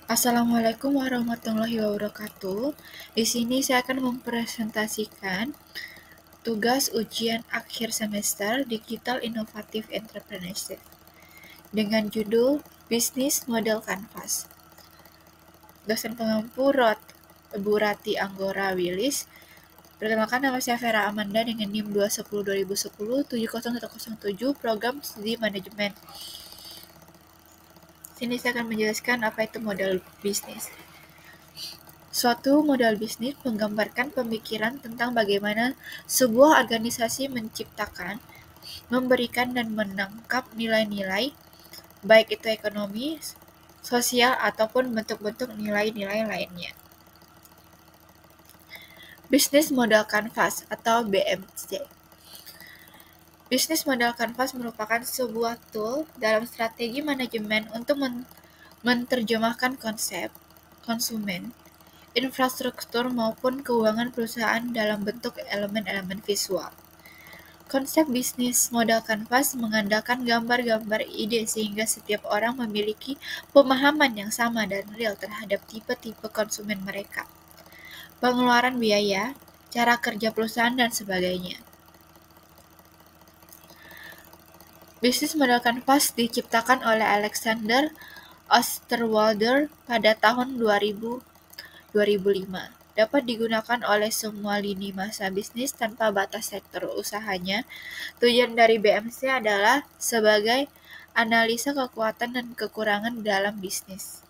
Assalamualaikum warahmatullahi wabarakatuh. Di sini saya akan mempresentasikan tugas ujian akhir semester Digital Innovative Entrepreneurship dengan judul Bisnis Model Canvas. Dosen pengampu Bu Rati Anggora Willis. Perkenalkan, nama saya Vera Amanda dengan NIM 210-2010-70107 Program Studi Manajemen. Sini saya akan menjelaskan apa itu model bisnis. Suatu model bisnis menggambarkan pemikiran tentang bagaimana sebuah organisasi menciptakan, memberikan, dan menangkap nilai-nilai, baik itu ekonomi, sosial, ataupun bentuk-bentuk nilai-nilai lainnya. Business Model Canvas atau BMC. Business Model Canvas merupakan sebuah tool dalam strategi manajemen untuk menerjemahkan konsep, konsumen, infrastruktur maupun keuangan perusahaan dalam bentuk elemen-elemen visual. Konsep bisnis model kanvas mengandalkan gambar-gambar ide sehingga setiap orang memiliki pemahaman yang sama dan real terhadap tipe-tipe konsumen mereka, pengeluaran biaya, cara kerja perusahaan, dan sebagainya. Bisnis model kanvas diciptakan oleh Alexander Osterwalder pada tahun 2005. Dapat digunakan oleh semua lini masa bisnis tanpa batas sektor usahanya. Tujuan dari BMC adalah sebagai analisa kekuatan dan kekurangan dalam bisnis.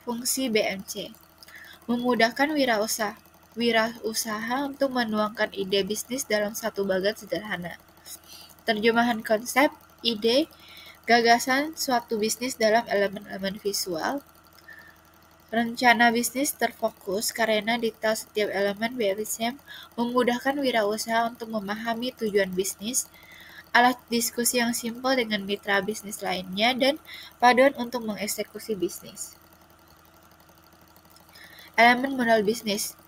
Fungsi BMC: memudahkan wirausaha untuk menuangkan ide bisnis dalam satu bagan sederhana. Terjemahan konsep, ide, gagasan suatu bisnis dalam elemen-elemen visual. Rencana bisnis terfokus karena detail setiap elemen BMC memudahkan wirausaha untuk memahami tujuan bisnis, alat diskusi yang simpel dengan mitra bisnis lainnya, dan paduan untuk mengeksekusi bisnis. Elemen modal bisnis.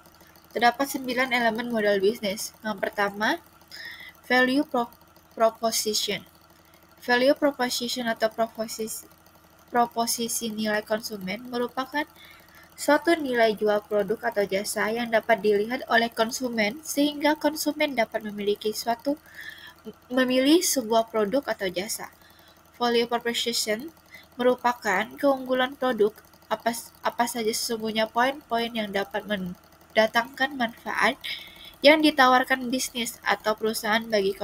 Terdapat 9 elemen modal bisnis. Yang pertama, value proposition. Value proposition atau proposisi nilai konsumen merupakan suatu nilai jual produk atau jasa yang dapat dilihat oleh konsumen sehingga konsumen dapat memilih sebuah produk atau jasa. Value proposition merupakan keunggulan produk, apa saja sesungguhnya poin-poin yang dapat mendatangkan manfaat yang ditawarkan bisnis atau perusahaan bagi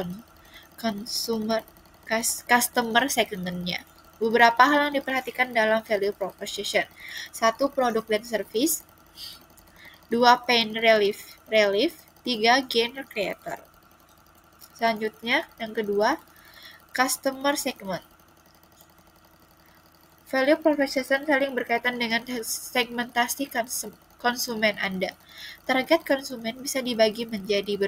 customer segmennya. Beberapa hal yang diperhatikan dalam value proposition. 1. Produk dan service. 2. Pain relief. 3. Gain creator. Selanjutnya, yang kedua, customer segment. Value proposition saling berkaitan dengan segmentasi konsumen Anda. Target konsumen bisa dibagi menjadi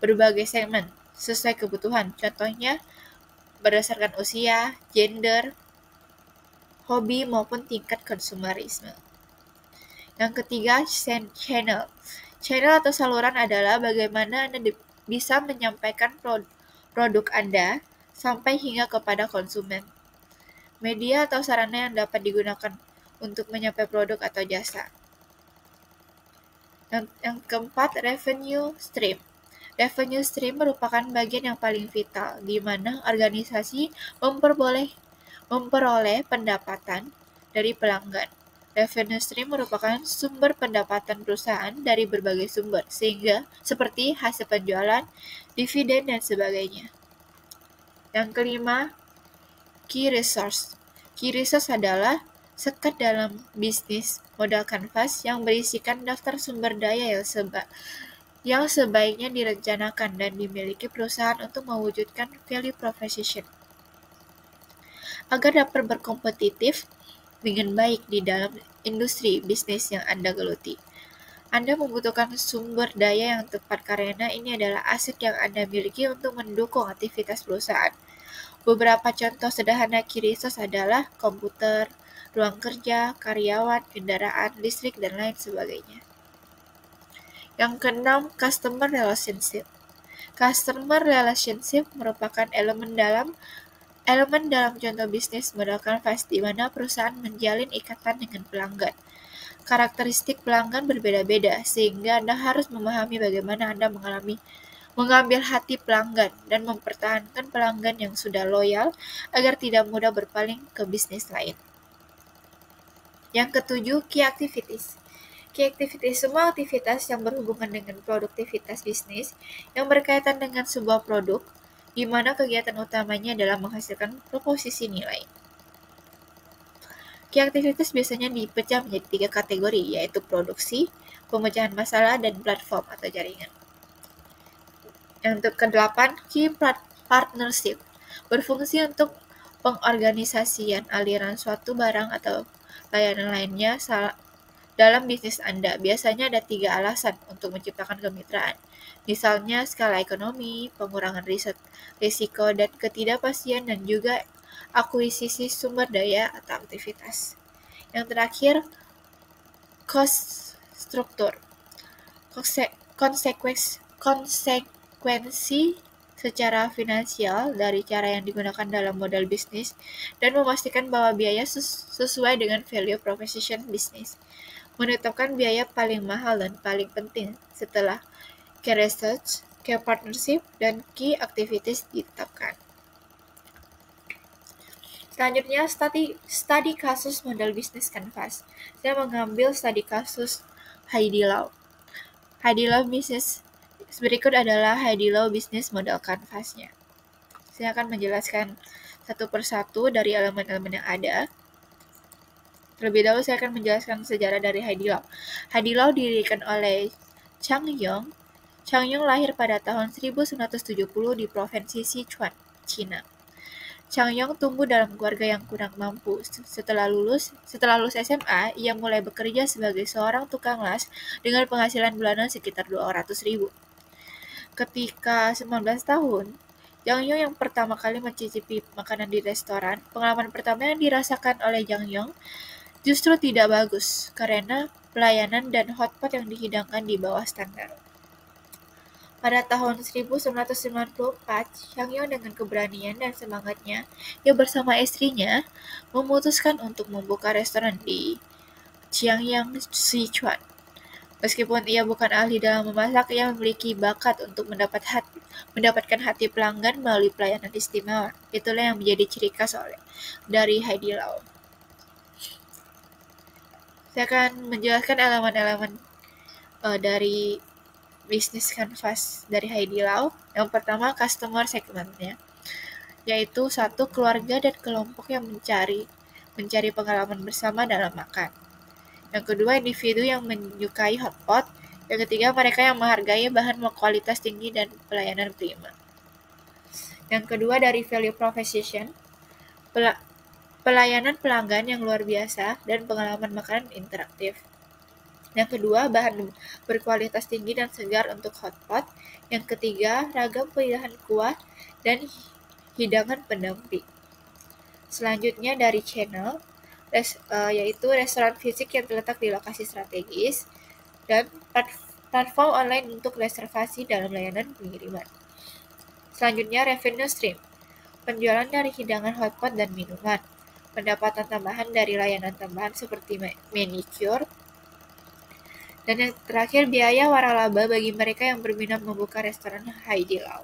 berbagai segmen sesuai kebutuhan. Contohnya, berdasarkan usia, gender, hobi, maupun tingkat konsumerisme. Yang ketiga, channel. Channel atau saluran adalah bagaimana Anda bisa menyampaikan produk Anda sampai hingga kepada konsumen. Media atau sarana yang dapat digunakan untuk menyampaikan produk atau jasa. Yang keempat, revenue stream. Revenue stream merupakan bagian yang paling vital, di mana organisasi memperoleh pendapatan dari pelanggan. Revenue stream merupakan sumber pendapatan perusahaan dari berbagai sumber, sehingga seperti hasil penjualan, dividen, dan sebagainya. Yang kelima, key resource. Key resource adalah sekat dalam bisnis modal kanvas yang berisikan daftar sumber daya yang sebaiknya direncanakan dan dimiliki perusahaan untuk mewujudkan value proposition agar dapat berkompetitif dengan baik di dalam industri bisnis yang Anda geluti. Anda membutuhkan sumber daya yang tepat karena ini adalah aset yang Anda miliki untuk mendukung aktivitas perusahaan. Beberapa contoh sederhana key resource adalah komputer, ruang kerja, karyawan, kendaraan, listrik, dan lain sebagainya. Yang keenam, customer relationship. Customer relationship merupakan elemen dalam Elemen dalam contoh bisnis model canvas di mana perusahaan menjalin ikatan dengan pelanggan. Karakteristik pelanggan berbeda-beda, sehingga Anda harus memahami bagaimana Anda mengambil hati pelanggan dan mempertahankan pelanggan yang sudah loyal agar tidak mudah berpaling ke bisnis lain. Yang ketujuh, key activities. Key activities, semua aktivitas yang berhubungan dengan produktivitas bisnis yang berkaitan dengan sebuah produk, di mana kegiatan utamanya adalah menghasilkan proposisi nilai. Key activities biasanya dipecah menjadi 3 kategori, yaitu produksi, pemecahan masalah, dan platform atau jaringan. Yang ke-8, key partnership, berfungsi untuk pengorganisasian aliran suatu barang atau layanan lainnya dalam bisnis Anda. Biasanya ada 3 alasan untuk menciptakan kemitraan. Misalnya skala ekonomi, pengurangan risiko dan ketidakpastian, dan juga akuisisi sumber daya atau aktivitas. Yang terakhir, cost struktur. Konsekuensi secara finansial dari cara yang digunakan dalam model bisnis dan memastikan bahwa biaya sesuai dengan value proposition bisnis. Menetapkan biaya paling mahal dan paling penting setelah key research, key partnership, dan key activities ditetapkan. Selanjutnya, studi kasus model bisnis canvas. Saya mengambil studi kasus Heidi Lau. Heidi Lau bisnis berikut adalah Heidi Lau bisnis model canvasnya. Saya akan menjelaskan satu persatu dari elemen-elemen yang ada. Terlebih dahulu saya akan menjelaskan sejarah dari Heidi Lau. Heidi Lau didirikan oleh Chang Yong. Chang Yong lahir pada tahun 1970 di provinsi Sichuan, China. Chang Yong tumbuh dalam keluarga yang kurang mampu. Setelah lulus SMA, ia mulai bekerja sebagai seorang tukang las dengan penghasilan bulanan sekitar 200.000. Ketika 19 tahun, Jang Yong yang pertama kali mencicipi makanan di restoran, pengalaman pertama yang dirasakan oleh Jang Yong justru tidak bagus karena pelayanan dan hotpot yang dihidangkan di bawah standar. Pada tahun 1994, Chang Yong dengan keberanian dan semangatnya, ia bersama istrinya memutuskan untuk membuka restoran di Qiangyang, Sichuan. Meskipun ia bukan ahli dalam memasak, ia memiliki bakat untuk mendapatkan hati pelanggan melalui pelayanan istimewa. Itulah yang menjadi ciri khas dari Heidi Lau. Saya akan menjelaskan elemen-elemen dari bisnis canvas dari Heidi Lau. Yang pertama, customer segmentnya, yaitu satu keluarga dan kelompok yang mencari pengalaman bersama dalam makan. Yang kedua, individu yang menyukai hotpot. Yang ketiga, mereka yang menghargai bahan kualitas tinggi dan pelayanan prima. Yang kedua, dari value proposition, pelayanan pelanggan yang luar biasa dan pengalaman makanan interaktif. Yang kedua, bahan berkualitas tinggi dan segar untuk hotpot. Yang ketiga, ragam pilihan kuah dan hidangan pendamping. Selanjutnya dari channel, yaitu restoran fisik yang terletak di lokasi strategis dan platform online untuk reservasi dalam layanan pengiriman. Selanjutnya revenue stream, penjualan dari hidangan hotpot dan minuman, pendapatan tambahan dari layanan tambahan seperti manicure, dan yang terakhir biaya waralaba bagi mereka yang berminat membuka restoran Heidi Lau.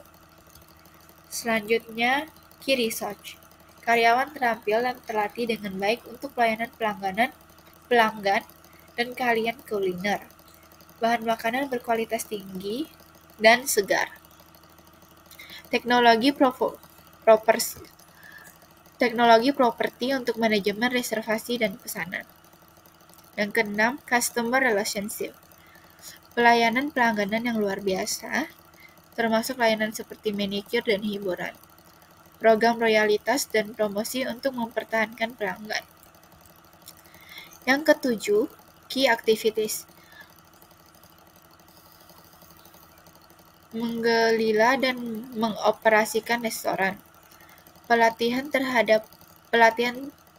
Selanjutnya key research, karyawan terampil dan terlatih dengan baik untuk pelayanan pelanggan dan keahlian kuliner. Bahan makanan berkualitas tinggi dan segar. Teknologi properti untuk manajemen reservasi dan pesanan. Yang keenam, customer relationship. Pelayanan pelangganan yang luar biasa, termasuk layanan seperti manicure dan hiburan. Program royalitas dan promosi untuk mempertahankan pelanggan. Yang ketujuh, key activities. Menggelola dan mengoperasikan restoran. Pelatihan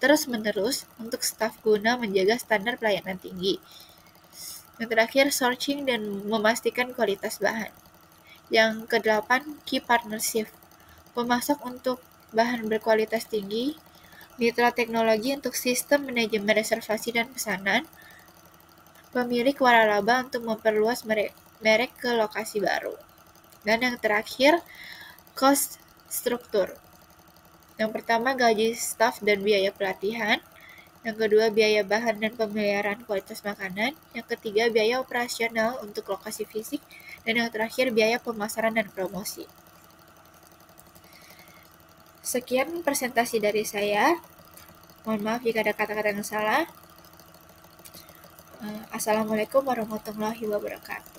terus-menerus untuk staf guna menjaga standar pelayanan tinggi. Yang terakhir, sourcing dan memastikan kualitas bahan. Yang kedelapan, key partnership. Pemasok untuk bahan berkualitas tinggi, mitra teknologi untuk sistem manajemen reservasi dan pesanan, pemilik waralaba untuk memperluas merek ke lokasi baru. Dan yang terakhir, cost struktur. Yang pertama, gaji staf dan biaya pelatihan. Yang kedua, biaya bahan dan pemeliharaan kualitas makanan. Yang ketiga, biaya operasional untuk lokasi fisik. Dan yang terakhir, biaya pemasaran dan promosi. Sekian presentasi dari saya. Mohon maaf jika ada kata-kata yang salah. Assalamualaikum warahmatullahi wabarakatuh.